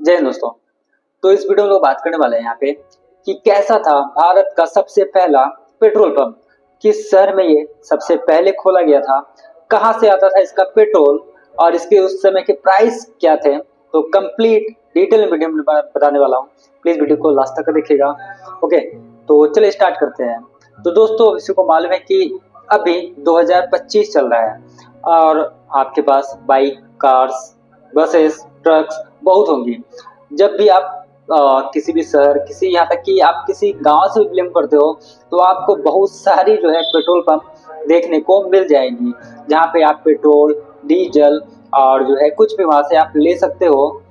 जय हिंद दोस्तों। तो इस वीडियो में लोग बात करने वाले हैं यहाँ पे कि कैसा था भारत का सबसे पहला पेट्रोल पंप, किस शहर में ये सबसे पहले खोला गया था, कहाँ से आता था इसका पेट्रोल और इसके उस समय के प्राइस क्या थे। तो कंप्लीट डिटेल में वीडियो में बताने वाला हूँ, प्लीज वीडियो को लास्ट तक देखिएगा। ओके, तो चलिए स्टार्ट करते हैं। तो दोस्तों किसी को मालूम है कि अभी 2025 चल रहा है और आपके पास बाइक, कार्स, बसेस, ट्रक्स बहुत होंगी। जब भी आप किसी भी शहर, किसी यहाँ तक कि आप किसी गांव से भी बिलोंग करते हो तो आपको बहुत सारी जो है पेट्रोल पंप देखने को मिल जाएंगी, जहाँ पे आप पेट्रोल, डीजल और जो है कुछ भी वहाँ से आप ले सकते हो।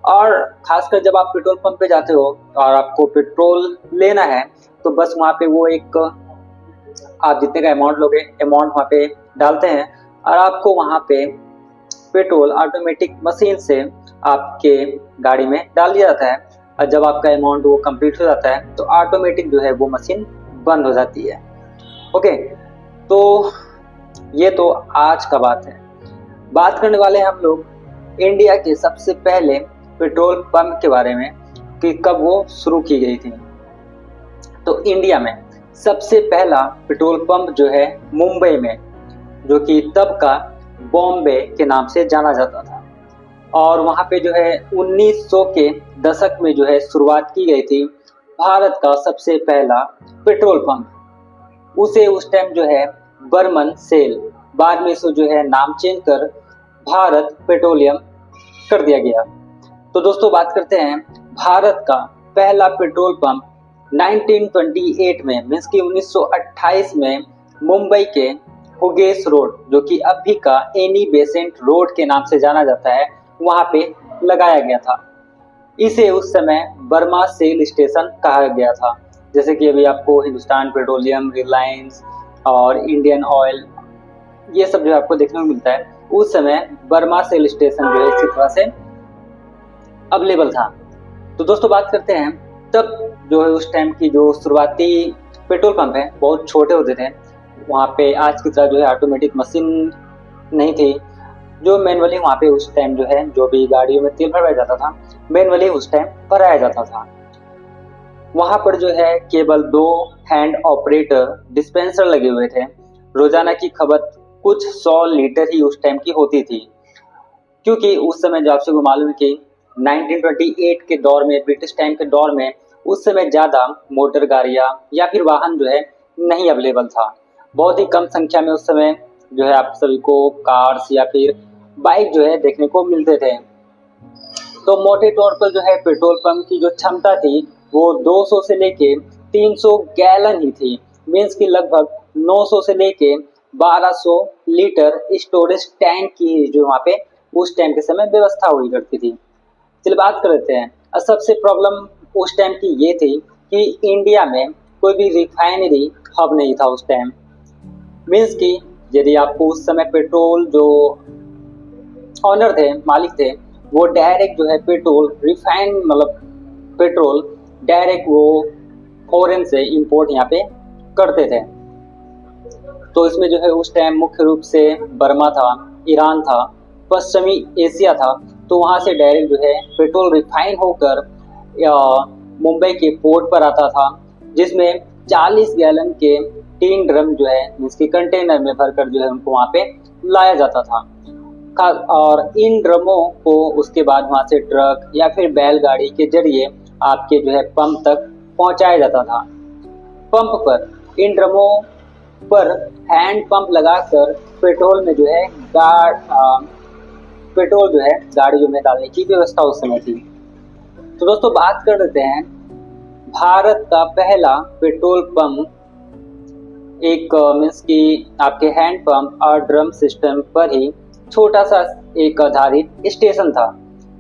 और खासकर जब आप पेट्रोल पंप पे जाते हो और आपको पेट्रोल लेना है तो बस वहाँ पे वो एक आप जितने का अमाउंट लोगे अमाउंट वहाँ पे डालते हैं और आपको वहाँ पे पेट्रोल ऑटोमेटिक मशीन से आपके गाड़ी में डाल दिया जाता है। और जब आपका अमाउंट वो कंप्लीट हो जाता है तो ऑटोमेटिक जो है वो मशीन बंद हो जाती है। ओके, तो ये तो आज का बात है। बात करने वाले हैं हम लोग इंडिया के सबसे पहले पेट्रोल पंप के बारे में कि कब वो शुरू की गई थी। तो इंडिया में सबसे पहला पेट्रोल पंप जो है मुंबई में, जो कि तब का बॉम्बे के नाम से जाना जाता था, और वहाँ पे जो है 1900 के दशक में जो है शुरुआत की गई थी भारत का सबसे पहला पेट्रोल पंप। उसे उस टाइम जो है बर्मन सेल, बाद में इसको जो है नाम चेंज कर भारत पेट्रोलियम कर दिया गया। तो दोस्तों बात करते हैं भारत का पहला पेट्रोल पंप 1928 में मीन्स कि 1928 में मुंबई के हुगेस रोड, जो कि अभी का एनी बेसेंट रोड के नाम से जाना जाता है, वहां पे लगाया गया था। इसे उस समय बर्मा सेल स्टेशन कहा गया था। जैसे कि अभी आपको हिंदुस्तान पेट्रोलियम, रिलायंस और इंडियन ऑयल ये सब जो आपको देखने को मिलता है, उस समय बर्मा सेल स्टेशन जो है इसी तरह से अवेलेबल था। तो दोस्तों बात करते हैं तब जो है उस टाइम की जो शुरुआती पेट्रोल पंप है बहुत छोटे होते थे। वहाँ पे आज की तरह जो है ऑटोमेटिक मशीन नहीं थी, जो मैनुअली वहाँ पे उस टाइम जो है जो भी गाड़ियों में तेल भरवाया जाता था मैनुअली उस टाइम भराया जाता था। वहाँ पर जो है केवल 2 हैंड ऑपरेटर डिस्पेंसर लगे हुए थे। रोजाना की खपत कुछ 100 लीटर ही उस टाइम की होती थी, क्योंकि उस समय जो आपसे को मालूम है कि 1928 के दौर में, ब्रिटिश टाइम के दौर में, उस समय ज़्यादा मोटर गाड़ियाँ या फिर वाहन जो है नहीं अवेलेबल था। बहुत ही कम संख्या में उस समय जो है आप सभी को कार्स या फिर बाइक जो है देखने को मिलते थे। तो मोटे तौर पर जो है पेट्रोल पंप की जो क्षमता थी वो 200 से लेके 300 गैलन ही थी, मीन्स की लगभग 900 से लेके 1200 लीटर स्टोरेज टैंक की जो वहाँ पे उस टाइम के समय व्यवस्था हुई करती थी। चलिए बात कर लेते हैं। और सबसे प्रॉब्लम उस टाइम की ये थी कि इंडिया में कोई भी रिफाइनरी हब नहीं था उस टाइम। मीन्स कि यदि आपको उस समय पेट्रोल जो ऑनर थे, मालिक थे, वो डायरेक्ट जो है पेट्रोल रिफाइन मतलब पेट्रोल डायरेक्ट वो फॉरेन से इंपोर्ट यहाँ पे करते थे। तो इसमें जो है उस टाइम मुख्य रूप से बर्मा था, ईरान था, पश्चिमी एशिया था। तो वहाँ से डायरेक्ट जो है पेट्रोल रिफाइन होकर मुंबई के पोर्ट पर आता था, जिसमें 40 गैलन के 3 ड्रम जो है जिसके कंटेनर में भरकर जो है उनको वहाँ पे लाया जाता था। और इन ड्रमों को उसके बाद वहाँ से ट्रक या फिर बैलगाड़ी के जरिए आपके जो है पंप तक पहुँचाया जाता था। पंप पर इन ड्रमों पर हैंड पंप लगाकर पेट्रोल में जो है पेट्रोल जो है गाड़ियों में डालने की व्यवस्था उस समय थी। तो दोस्तों बात कर लेते हैं भारत का पहला पेट्रोल पंप एक मीन्स की आपके हैंड पंप और ड्रम सिस्टम पर ही छोटा सा एक आधारित स्टेशन था।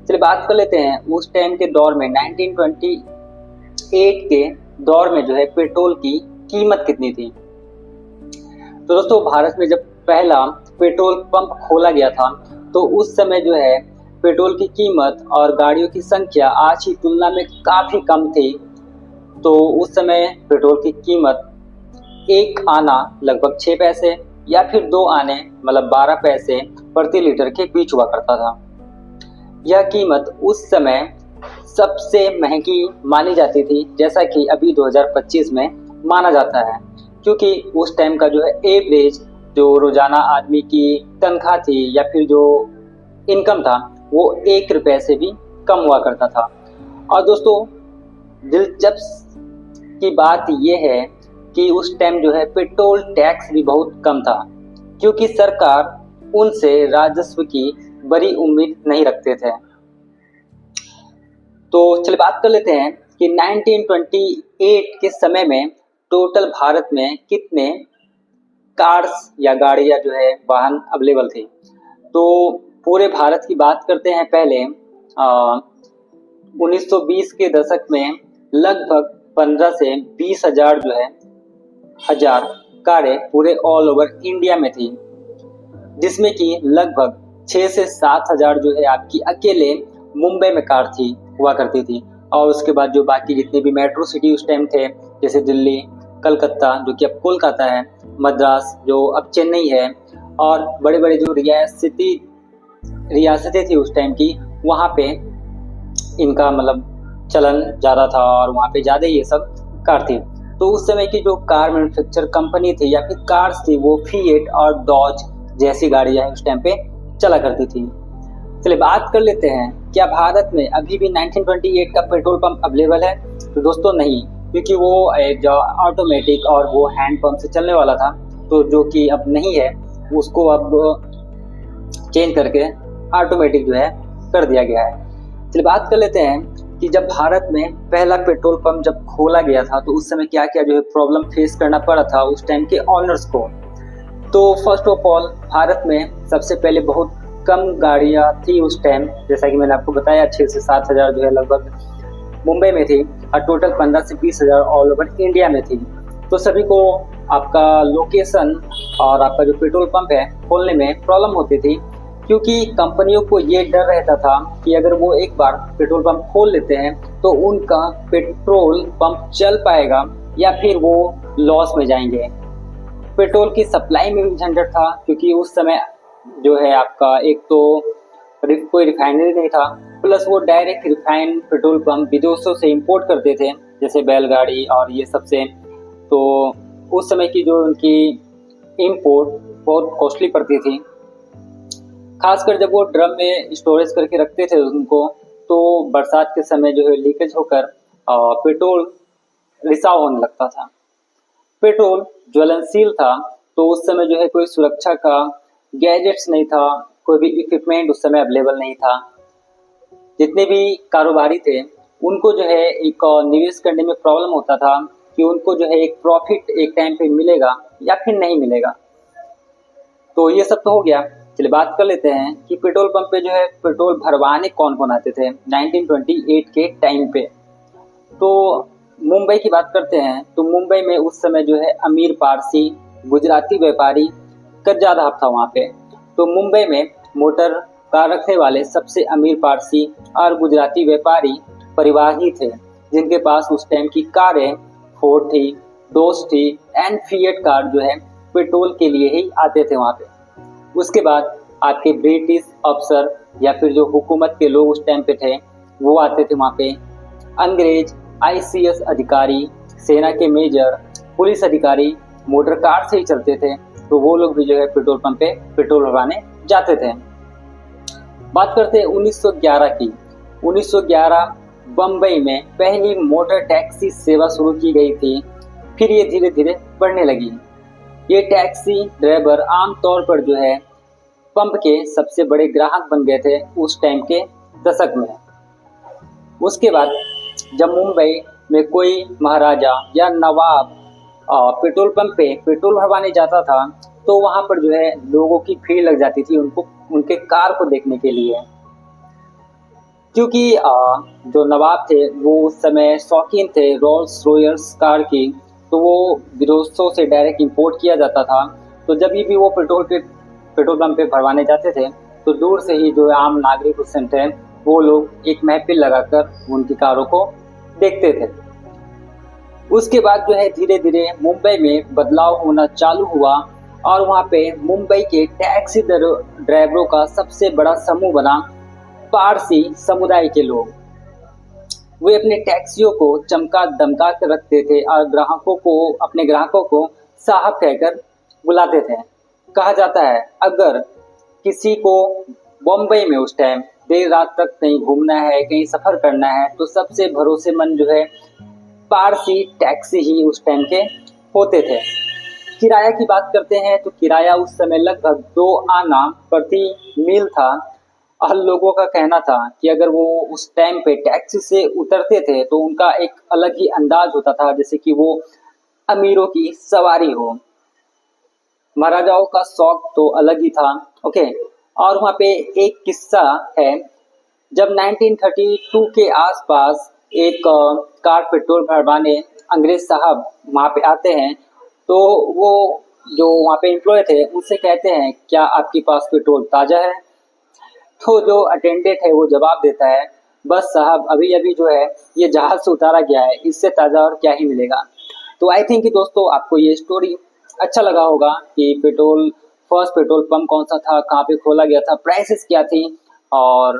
चलिए बात कर लेते हैं उस टाइम के दौर में 1928 के दौर में जो है पेट्रोल की कीमत कितनी थी। तो दोस्तों भारत में जब पहला पेट्रोल पंप खोला गया था तो उस समय जो है पेट्रोल की कीमत और गाड़ियों की संख्या आज की तुलना में काफ़ी कम थी। तो उस समय पेट्रोल की कीमत 1 आना लगभग 6 पैसे या फिर 2 आने मतलब 12 पैसे प्रति लीटर के बीच हुआ करता था। यह कीमत उस समय सबसे महंगी मानी जाती थी, जैसा कि अभी 2025 में माना जाता है, क्योंकि उस टाइम का जो है एवरेज जो रोजाना आदमी की तनख्वाह थी या फिर जो इनकम था वो 1 रुपये से भी कम हुआ करता था। और दोस्तों दिलचस्प की बात यह है कि उस टाइम जो है पेट्रोल टैक्स भी बहुत कम था, क्योंकि सरकार उनसे राजस्व की बड़ी उम्मीद नहीं रखते थे। तो चलिए बात कर लेते हैं कि 1928 के समय में टोटल भारत में कितने कार्स या गाड़ियां जो है वाहन अवेलेबल थे। तो पूरे भारत की बात करते हैं पहले 1920 के दशक में लगभग 15 से 20 हजार जो है कारें पूरे ऑल ओवर इंडिया में थी, जिसमें कि लगभग 6 से 7 हजार जो है आपकी अकेले मुंबई में कार थी हुआ करती थी। और उसके बाद जो बाकी जितने भी मेट्रो सिटी उस टाइम थे, जैसे दिल्ली, कलकत्ता जो कि अब कोलकाता है, मद्रास जो अब चेन्नई है, और बड़े बड़े जो रियासतें थी उस टाइम की, वहाँ पे इनका मतलब चलन ज़्यादा था और वहाँ पे ज़्यादा ये सब कार थी। तो उस समय की जो कार मैन्युफैक्चर कंपनी थी या फिर कार्स थी वो फिएट और डॉज जैसी गाड़ियाँ उस टाइम पे चला करती थी। चलिए बात कर लेते हैं, क्या भारत में अभी भी 1928 का पेट्रोल पंप अवेलेबल है? तो दोस्तों नहीं, क्योंकि वो जो ऑटोमेटिक और वो हैंड पंप से चलने वाला था, तो जो कि अब नहीं है, उसको अब चेंज करके ऑटोमेटिक जो है कर दिया गया है। चलिए बात कर लेते हैं कि जब भारत में पहला पेट्रोल पंप जब खोला गया था तो उस समय क्या क्या जो है प्रॉब्लम फेस करना पड़ा था उस टाइम के ऑनर्स को। तो फर्स्ट ऑफ ऑल भारत में सबसे पहले बहुत कम गाड़ियाँ थी उस टाइम, जैसा कि मैंने आपको बताया 6 से 7 हजार जो है लगभग मुंबई में थी, और टोटल 15 से 20 हजार ऑल ओवर इंडिया में थी। तो सभी को आपका लोकेशन और आपका जो पेट्रोल पंप है खोलने में प्रॉब्लम होती थी, क्योंकि कंपनियों को ये डर रहता था कि अगर वो एक बार पेट्रोल पंप खोल लेते हैं तो उनका पेट्रोल पंप चल पाएगा या फिर वो लॉस में जाएंगे। पेट्रोल की सप्लाई में भी झंझट था, क्योंकि उस समय जो है आपका एक तो कोई रिफाइनरी नहीं था, प्लस वो डायरेक्ट रिफाइंड पेट्रोल पंप विदेशों से इंपोर्ट करते थे, जैसे बैलगाड़ी और ये सब से। तो उस समय की जो उनकी इंपोर्ट बहुत कॉस्टली पड़ती थी, खासकर जब वो ड्रम में स्टोरेज करके रखते थे उनको, तो बरसात के समय जो है लीकेज होकर पेट्रोल रिसाव होने लगता था। पेट्रोल ज्वलनशील था, तो उस समय जो है कोई सुरक्षा का गैजेट्स नहीं था, कोई भी इक्विपमेंट उस समय अवेलेबल नहीं था। जितने भी कारोबारी थे उनको जो है एक निवेश करने में प्रॉब्लम होता था कि उनको जो है एक प्रॉफिट एक टाइम पे मिलेगा या फिर नहीं मिलेगा। तो ये सब तो हो गया। चलिए बात कर लेते हैं कि पेट्रोल पंप पे जो है पेट्रोल भरवाने कौन कौन आते थे 1928 के टाइम पे। तो मुंबई की बात करते हैं, तो मुंबई में उस समय जो है अमीर पारसी गुजराती व्यापारी का ज़्यादा हक था वहाँ पे। तो मुंबई में मोटर कार रखने वाले सबसे अमीर पारसी और गुजराती व्यापारी परिवार ही थे, जिनके पास उस टाइम की कारें फोर्ड थी, डोज थी एंड फिएट कार जो है पेट्रोल के लिए ही आते थे वहाँ पे। उसके बाद आपके ब्रिटिश अफसर या फिर जो हुकूमत के लोग उस टाइम पे थे वो आते थे वहाँ पे। अंग्रेज, आईसीएस अधिकारी, सेना के मेजर, पुलिस अधिकारी मोटर कार से ही चलते थे, तो वो लोग भी जो है पेट्रोल पंप पे पेट्रोल भरवाने जाते थे। बात करते हैं 1911 की। 1911 बम्बई में पहली मोटर टैक्सी सेवा शुरू की गई थी, फिर ये धीरे धीरे बढ़ने लगी। ये टैक्सी ड्राइवर आमतौर पर जो है पंप के सबसे बड़े ग्राहक बन गए थे उस टाइम के दशक में। उसके बाद जब मुंबई में कोई महाराजा या नवाब पेट्रोल पंप पे पेट्रोल भरवाने जाता था, तो वहाँ पर जो है लोगों की भीड़ लग जाती थी उनको उनके कार को देखने के लिए, क्योंकि जो नवाब थे वो उस समय शौकीन थे रोल्स रॉयल्स कार की, तो वो विदेशों से डायरेक्ट इंपोर्ट किया जाता था। तो जब भी वो पेट्रोल पंप पे भरवाने जाते थे तो दूर से ही जो आम नागरिक उस समय थे वो लोग एक महफिल लगाकर उनकी कारों को देखते थे। उसके बाद जो है धीरे धीरे मुंबई में बदलाव होना चालू हुआ और वहाँ पे मुंबई के टैक्सी ड्राइवरों का सबसे बड़ा समूह बना पारसी समुदाय के लोग। वे अपने टैक्सियों को चमका दमका कर रखते थे और अपने ग्राहकों को साहब कहकर बुलाते थे। कहा जाता है अगर किसी को बॉम्बे में उस टाइम देर रात तक कहीं घूमना है, कहीं सफर करना है, तो सबसे भरोसेमंद जो है पारसी टैक्सी ही उस टाइम के होते थे। किराया की बात करते हैं तो किराया उस समय लगभग 2 आना प्रति मील था और लोगों का कहना था कि अगर वो उस टाइम पे टैक्सी से उतरते थे तो उनका एक अलग ही अंदाज होता था, जैसे कि वो अमीरों की सवारी हो। महाराजाओं का शौक तो अलग ही था। ओके, और वहाँ पे एक किस्सा है, जब 1932 के आसपास एक कार पेट्रोल भरवाने अंग्रेज साहब वहाँ पे आते हैं, तो वो जो वहाँ पे एम्प्लॉय थे उनसे कहते हैं क्या आपके पास पेट्रोल ताज़ा है? तो जो अटेंडेंट है वो जवाब देता है बस साहब अभी अभी जो है ये जहाज से उतारा गया है, इससे ताज़ा और क्या ही मिलेगा। तो आई थिंक कि दोस्तों आपको ये स्टोरी अच्छा लगा होगा कि फर्स्ट पेट्रोल पंप कौन सा था, कहाँ पे खोला गया था, प्राइसेस क्या थी और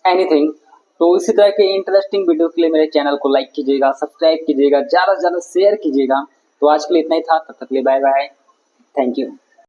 एनीथिंग। तो इसी तरह के इंटरेस्टिंग वीडियो के लिए मेरे चैनल को लाइक कीजिएगा, सब्सक्राइब कीजिएगा, ज़्यादा से ज़्यादा शेयर कीजिएगा। तो आज के लिए इतना ही था, तब तक के लिए बाय बाय, थैंक यू।